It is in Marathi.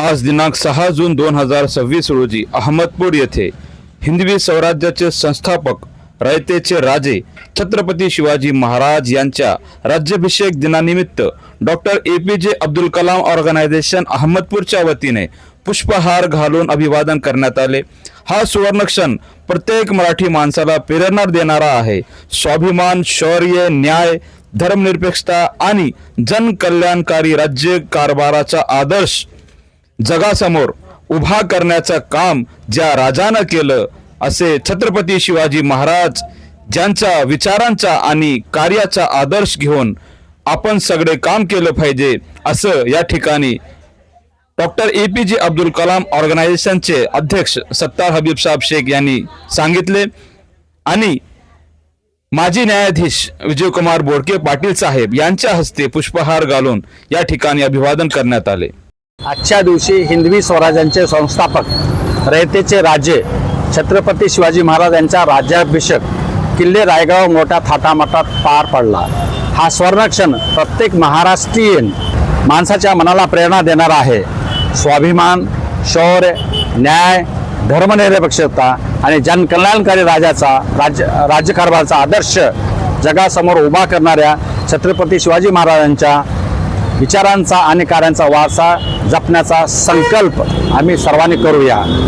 आज दिनांक 6 जून 2026 रोजी अहमदपूर येथे हिंदवी स्वराज्याचे संस्थापक रयतेचे राजे छत्रपती शिवाजी महाराज यांच्या राज्याभिषेक दिनानिमित्त doctor APJ Abdul Kalam organisation अहमदपूरच्या वतीने पुष्पहार घालून अभिवादन करण्यात आले। हा सुवर्ण क्षण प्रत्येक मराठी माणसाला प्रेरणा देणारा आहे। स्वाभिमान, शौर्य, न्याय, धर्मनिरपेक्षता आणि जनकल्याणकारी राज्य कारभाराचा आदर्श जगासमोर उभा करण्याचं काम ज्या राजानं केलं, असे छत्रपती शिवाजी महाराज ज्यांच्या विचारांचा आणि कार्याचा आदर्श घेऊन आपण सगळे काम केलं पाहिजे, असं या ठिकाणी डॉक्टर APJ अब्दुल कलाम ऑर्गनायझेशनचे अध्यक्ष सत्तार हबीब साहेब शेख यांनी सांगितले। आणि माजी न्यायाधीश विजयकुमार बोडके पाटील साहेब यांच्या हस्ते पुष्पहार घालून या ठिकाणी अभिवादन करण्यात आले। आजच्या दिवशी हिंदवी स्वराज्याचे संस्थापक रयतेचे राजे छत्रपती शिवाजी महाराज यांचा राज्याभिषेक किल्ले रायगाव मोठ्या थाटामाटात पार पडला। हा स्वर्णक्षण प्रत्येक महाराष्ट्रीयन माणसाच्या मनाला प्रेरणा देणारा आहे। स्वाभिमान, शौर्य, न्याय, धर्मनिरपेक्षता आणि जनकल्याणकारी राज्यकारभाराचा आदर्श जगासमोर उभा करणाऱ्या छत्रपती शिवाजी महाराजांच्या विचारांचा आणि कार्यांचा वारसा जपण्याचा संकल्प आम्ही सर्वांनी करूया।